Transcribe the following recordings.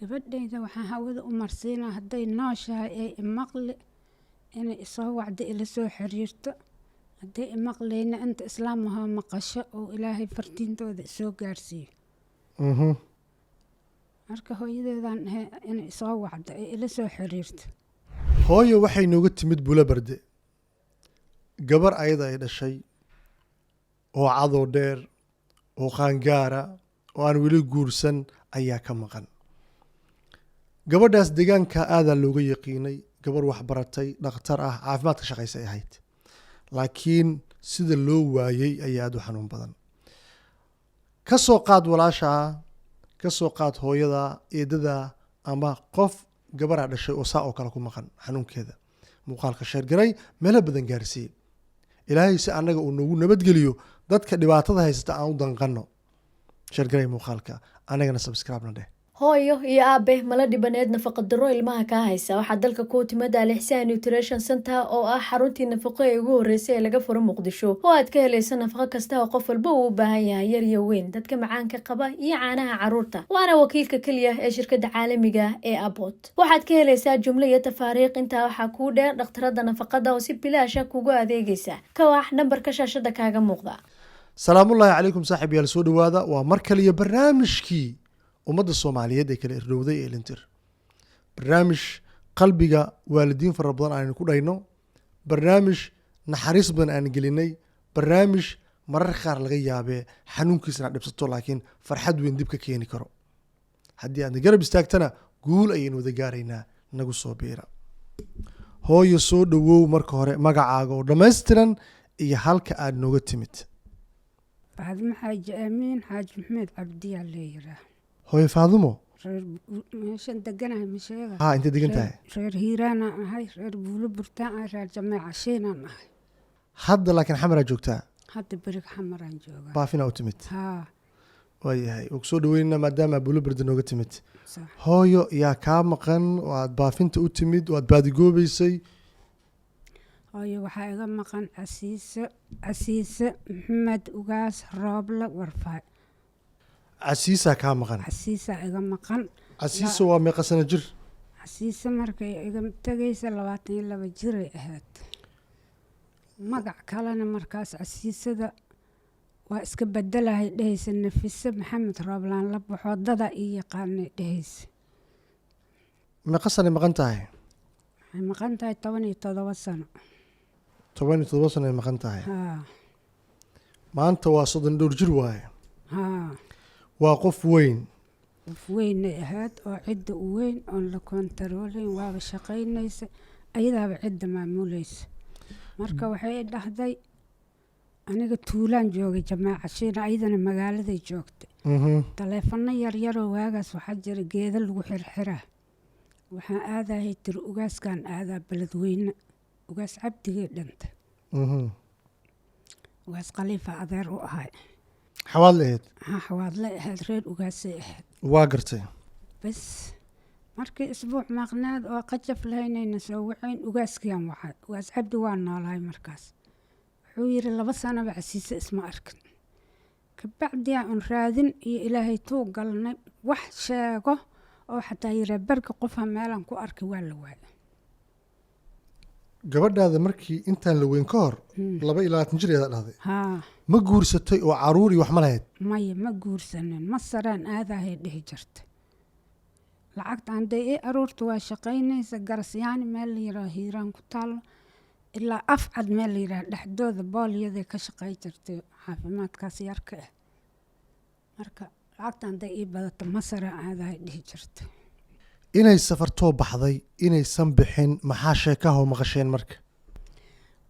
gabadhayda waxaan hawada u marsiinaa hadday nooshahay ay imaqli inay isoo wacdo ila soo xiriirto hadday imaqlayna inta islaam ahoo maqasho oo ilaahay fartiintooda isoo gaarsiiyo marka hooyadeedaan ahay inay isoo wacdo ay ila soo xiriirto. hooyo waxay nooga timid Buulabarde gabar ayada ay dhashay oo cadow dheer oo qaangaara oo aan weli guursan ayaa ka maqan. gabadhaas deegaanka aadaa looga yaqiinay, gabar wax baratay, dhakhtar ah, caafimaad ka shaqaysa ay ahayd, laakiin sida loo waayay ayaa aad u xanuun badan. ka soo qaad walaashaa, ka soo qaad hooyada, eedada ama qof gabaraa dhashay oo saa oo kale ku maqan xanuunkeeda. muuqaalka sheergaray meelo badan gaarsiiyey. ilaahay si annaga uu noogu nabadgeliyo dadka dhibaatada haysata aan u danqanno. sheergaray muuqaalka, annagana subscribe-na dheh. hooyo iyo aabe mala dhibaneed nafaqa darro ilmaha ka haysa waxaa dalka ku timid Al-Ihsan Nutrition Center oo ah xaruntii nafaqo ee ugu horeysay ee laga furo Muqdisho oo aad ka helayso nafaqo kasta oo qof walba uu u baahan yahay, yar iyo weyn, dadka macaanka qaba iyo caanaha carruurta. waana wakiilka kaliya ee shirkadda caalamiga ee Abbott. waxaad ka helaysaa jumlo iyo tafaariiq. intaa waxaa kuu dheer dhakhtarada nafaqada oo si bilaash ah kugu adeegaysa. ka wax nambarka shaashada kaaga muuqda. salaamullaahi calaykum saaxiibayaal, soo dhawaada. waa mar kale iyo barnaamijkii ummadda Soomaaliyeed ee kala irdhowday ee Lintir. barnaamij qalbiga waalidiin fara badan aan ku dhayno, barnaamij naxariis badan aan gelinay, barnaamij marar qaar laga yaabee xanuunkiisana dhibsato laakiin farxad weyn dib ka keeni karo. haddii aadna garab istaagtana guul ayaynu wada gaaraynaa. nagu soo biira. hooyo soo dhawow marka hore magacaaga oo dhammaystiran iyo halka aad nooga timid. Faadimo Xaaji Amiin Xaaji Maxamed Cabdiyaa leeyahay. hooyo Faadumo meeshan deganahay ma sheega. inta degan tahay reer Hiiraan aan ahay, reer Buulaburtaan aan, reer Jameeca Shiin aan ahay. hadda laakiin xamaraa joogtaa. hadda berig xamaraan joogaa. baafina u timid. haa waayahay og soo dhaweynaa maadaama Buulaburda nooga timid. sax. hooyo yaa kaa maqan oo aad baafinta u timid oo aad baadigoobaysay. hooyo waxaa iga maqan Casiise Maxamed Ugaas Rooble Warfaay. casiisaa kaa maqan. Casiisa iga maqan. casiisa waa meeqa sano jir? Casiise markay iga tagaysa 22 jir ay ahayd. magac kalena markaas casiisada waa iska bedelahay dhehaysa Nafise Maxamed Rooblaan la baxo dada ii yaqaanay dhehaysa. meeqa sano maqan tahay? waxay maqan tahay 17 sano. 17 sano ay maqan tahay. haa maanta waa 30 dhowr jir waaye. haa waa qof weyn. qof weynay ahayd oo cidda u weyn oon la kontaroolayn, waaba shaqaynaysa ayadaaba cidda maamulaysa. marka waxay dhahday aniga tuulaan joogay Jameeca Shiin, ayadana magaaladay joogtay. taleefano yaryaroo waagaas waxaa jira geeda lagu xirxiraa. waxaan aadahay tiri ugaaskaan aadaa beledweyne. ugaas cabdigay dhintay. ugaas khaliifa adeer u ahay. xawaad lahayd? xawaadle ahayd, reer ugaasay ahayd. waa gartay. bas markii isbuuc maqnaad oo qajaf lahaynayna soo wacayn ugaaskiyaan waxay. ugaas cabdi waa noolahay markaas. wuxuu yidhi 2 sanoba Casiise isma arkin. kabacdiyaa un raadin iyo ilaahay tuu galnay wax sheego oo xataa yira barka qofha meelan ku arkay waa la waayay. gabadhaada markii intaan la weyn ka hor 22 jir ayaa dhahday. haa ma guursatay oo caruur iyo wax ma lahayd? maya ma guursanin, masaraan aadahay dhihi jirtay. lacagta hadday ii aruurta waa shaqaynaysa. garasyaani meel la yidhaah Hiiraan ku taalo ilaa Afcad meel la yidhaah dhexdooda booliyaday ka shaqay jirtay caafimaadkaas yarka ah. marka lacagta hadday ii badato masaraan aadahay dhihi jirtay. inay safartoo baxday inaysan bixin maxaa sheekahoo maqasheen marka?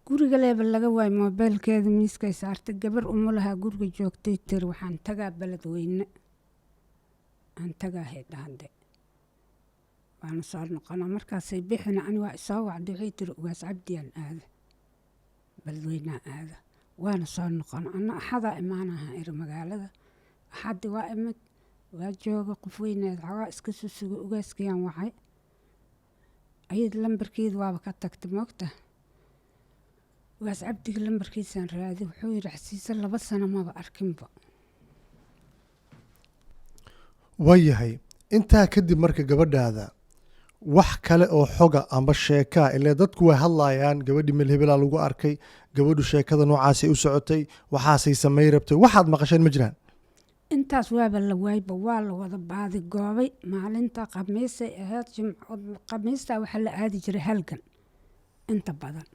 guriga leeba laga waayay moobeelkeeda miiskay saartay. gabar umulahaa guriga joogtay tiri waxaan tagaa beledweyne. aan tagaahay dhahde waana soo noqonaa. markaasay bixina ani waa isoo wacday. waxay tiri ugaas cabdiyaan aada beledweynaa aada waana soo noqona. ana axadaa imaanaha iri magaalada. axaddi waa imid waa jooga qof weyneed xagaa iska susuga. ugaaskayaan wacay ayad lambarkeedu waaba ka tagtay moogta. ugaas cabdiga lambarkiisaan raadi. wuxuu yidhi Casiise 2 sano maba arkinba. waayahay intaa kadib marka gabadhaada wax kale oo xoga amba sheekaa ilaa dadku way hadlayaan gabadhii meel hebelaa lagu arkay gabadhu sheekada noocaasay u socotay waxaasay samay rabtay waxaad maqasheen ma jiraan intaas waaba la waayba waa la wada baadi goobay maalinta khamiisay ahayd khamiista waxaa la aadi jiray halgan inta badan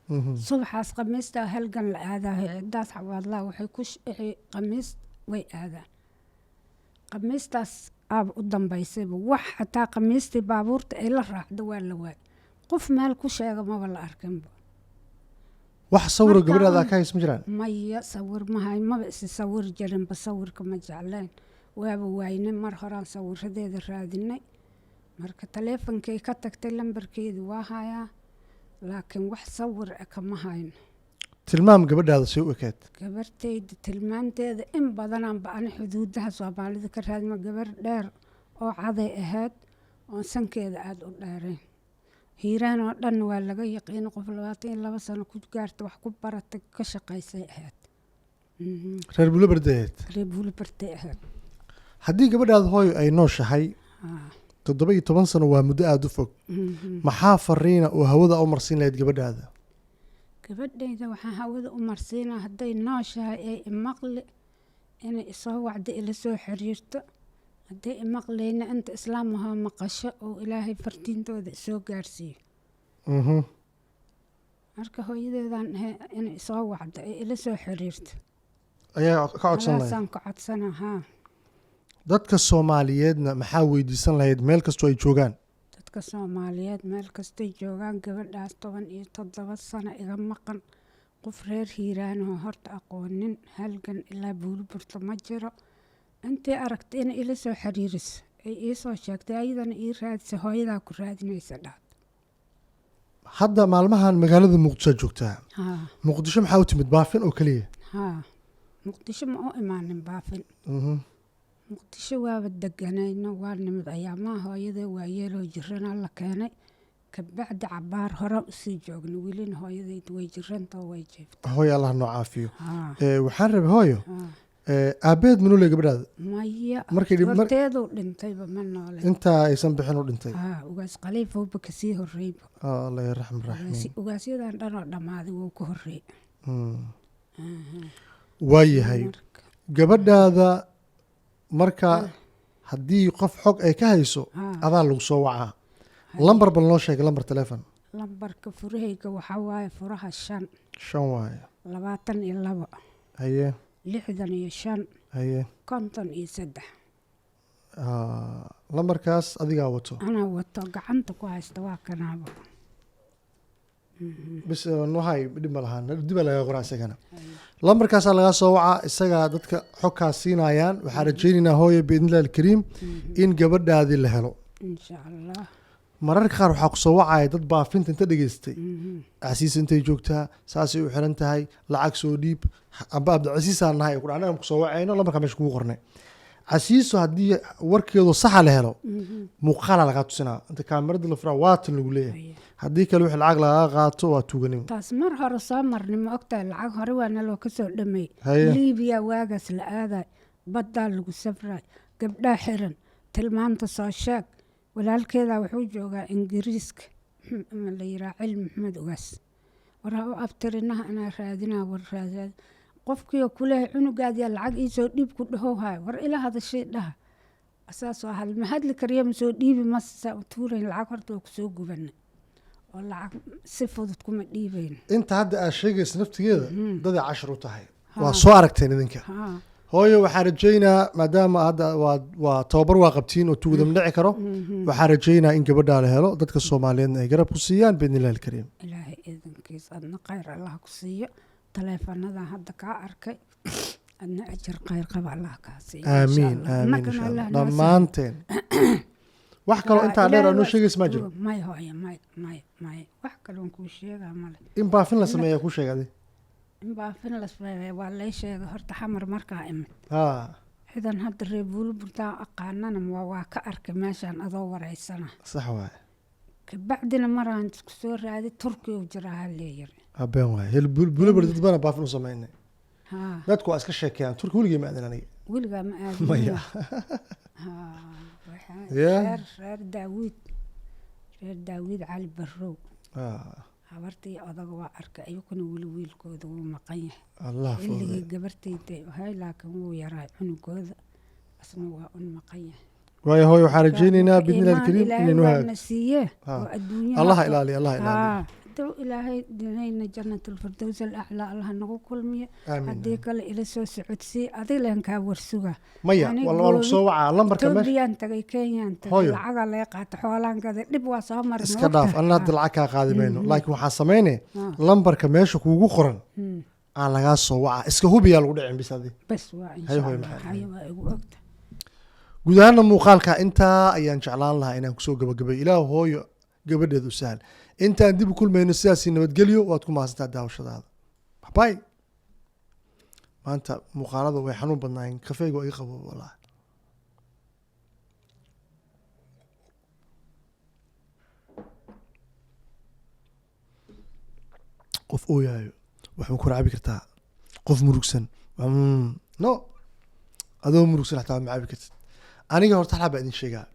subaxaas khamiista halgan la aadayo cidaas xawaadlaa waxay ku khamiis way aadaan khamiistaas aab u dambaysayba wax xataa khamiistii baabuurta ay la raacdo waa la waay qof meel ku sheega maba la arkinba wax sawiro gabadhaada ka hays ma jiraan maya sawir mahay maba isi sawir jirinba sawirka ma jecleen waaba waayne mar horaan sawiradeeda raadinay marka taleefonkay ka tagtay lambarkeedii waa hayaa laakiin wax sawir kama hayno tilmaam gabadhaada say u ekeed gabartayda tilmaanteeda in badanaanba ani xuduudaha soomaalida ka raadima gabar dheer oo caday ahayd oon sankeeda aada u dheerayn hiiraan oo dhan waa laga yaqiina qof 22 sano ku gaarta wax ku baratay ka shaqaysay ahayd reer Buulabarde reer Buulabarde ahayd haddii gabadhaada hooyo ay nooshahay 17 sano waa muddo aada u fog maxaa fariina oo hawada u marsiin lahayd gabadhaada gabadhayda waxaan hawada u marsiinaa hadday nooshahay ay imaqli inay isoo wacdo ila soo xiriirto hadday imaqlayna inta islaamaha maqasho oo ilaahay fartiintooda isoo gaarsiiyo marka hooyadeedan inay isoo wacdo ay ila soo xiriirto ayaa ka codsan lahayd saan ka codsanahaa dadka Soomaaliyeedna maxaa weydiisan lahayd meel kastoo ay joogaan dadka Soomaaliyeed meel kastay joogaan gabadhaas 17 sano iga maqan qof reer Hiiraan oo horta aqoonin halgan ilaa Buulabarde ma jiro intii aragtay in ila soo xiriiris ay ii soo sheegtay ayadana ii raadisay hooyadaa ku raadinaysa dhaad hadda maalmahan magaalada Muqdisho joogtaa Muqdisho maxaa u timid baafin oo kaliya Muqdisho ma u imaanin baafin Muqdisho waaba deganayna waa nimid ayaamaha hooyada waa yeeloo jirana la keenay kabacdi cabaar hore usii joogna welina hooyadaydu way jiranta way jeeftay hooyo Allah noo caafiyo waxaan rabay hooyo aabeed ma noolay gabadhaada maya markeedu dhintayba ma noole inta aysan bixin u dhintay ugaas qaliifowba kasii horreyba Allah yarxam raxim ugaasyadan dhan oo dhammaaday wuu ka horreey waayahay gabadhaada marka haddii qof xog ay ka hayso adaa lagu soo wacaa lambar bal noo sheegay lambar telefoon lambarka furahayga waxaa waaye furaha 5 waaye 22 haye 65 haye 53 lambarkaas adigaa wato anaa wato gacanta ku haysta waa kanaaba bas noohay dib ma lahaan dib laga qoraa isagana lambarkaas laga soo waca isaga dadka xogka siinayaan waxa rajaynaynaa hooyo biidnillaahi kariim in gabadhaadii la helo insha Allah mararka qaar waxa ku soo wacay dad baafinta inta dhageystay Casiis intay joogtaa saasay u xiran tahay lacag soo dhiib amba Abdulcasiis aan nahay ku dhaanaan ku soo wacayno lambarka meesha ku qornay Casiis haddii warkeedu sax la helo muuqaal laga tusinaa inta kaamirada la furaa waatan lagu leeyahay haddii kale wix lacag laga qaato waa tuuganin taas mar hore soo marnay ma ogtahay lacag hore waana loo ka soo dhamay Liibiya waagaas la aaday badda lagu safray gabdhaha xiran tilmaanta soo sheeg walaalkeeda wuxuu joogaa Ingiriiska ma la yiraa cilmi Maxamed ugaas waraa u abtirinaha inaa raadinaa war raadad qofkii kule cunugaad ya lacag ii soo dhiib ku dhahohay war ila hadashay dhaha asaasoo hal ma hadli kariyo ma soo dhiibi ma tuuray lacag horta ku soo gubanay oo lacag si fudud kuma dhiibayn inta hadda aad sheegaysa naftigeeda dad 10 u tahay waa soo aragteen idinka hooyo waxaan rajaynaa maadaama hadda waa tababar waa qabtiin oo tuugdam dhici karo waxaan rajaynaa in gabadha la helo dadka Soomaaliyeedna ay garab ku siiyaan biidnillaahi kariim ilaahay idinkiis adna khayr Allah ku siiyo telefoonada hadda ka arkay adna ajir khayr qaba Allah ka siiyo amiin amiin dhammaanteen wax kale inta dheer aanu sheegays ma jiro may hooyo may wax kale aan ku sheegaa male in baafin la sameeyo ku sheegay in baafin la sameeyo waa la sheegay horta xamar markaa imid xidan hadda reer Buulabarde aqaanana waa ka arkay meeshan adoo wareysana sax waay kabacdina maraan isku soo raadi Turkiga jiraa leeyahay abeen waay Buulabarde dad bana baafin u sameeynay dadku waa iska sheekayaan Turkiga waligeed ma aadan aniga weligaa ma aadin maya reer daawid cali barrow habartii odaga waa arkay ayaguna weli wiilkooda wuu maqan yahay allah xilligii gabartayday ahay laakiin wuu yaraa cunugooda asna waa un maqan yahay waayo hooy waxaan rajaynaynaa bidnillahi alkariim inaynu waana siiye oo adduunyada allah ilaaliya doo ilaahay dinayna janatulfirdows alaclaa allah nagu kulmiya haddii kale ila soo socodsii adig leen kaa warsuga maya waa lagu soo wacaa lambarka meesha Ethiopian tagay Kenyan tagay lacaga laga qaato xoolaan gada dib waa soo maray iska dhaaf anna hadda lacag kaa qaadi mayno laakiin waxaa sameynay lambarka meesha kuugu qoran aan lagaa soo wacaa iska hubiyaa lagu dhicin bis adi bas waa insha Allah waa igu ogta guud ahaanna muuqaalka intaa ayaan jeclaan lahaa inaan kusoo gabagabay ilaah hooyo gabadheedu sahal intaan dib u kulmayno sidaasi nabadgelyo waad ku mahadsantaa daawashadaada bye maanta muuqaalada way xanuun badnaayeen kafeega iga qabo walaah qof ooyaayo waxma ku raabi kartaa qof murugsan no adoo murugsan xataa ma caabi kartid aniga horta xalaa baa idin sheegaa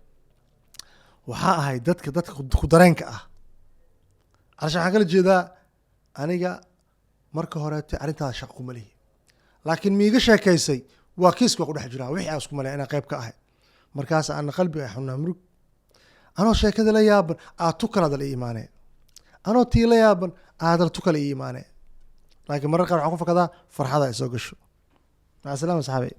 waxaa ahay dadka ku dareenka ah calasha waxaan kala jeedaa aniga marka horeete arrintaada shaqo kuma lihi laakiin miiga sheekaysay waa kiiska waa ku dhex jiraa wixii aan isku malaya inaan qayb ka ahay markaas ana qalbiga ay xunaa murug anoo sheekada la yaaban aad tu kale adal ii imaanee anoo tii la yaaban aadal tu kale ii imaanee laakiin marar qaar waxaan ku fakadaa farxada ay soo gasho maca salaama saxaabey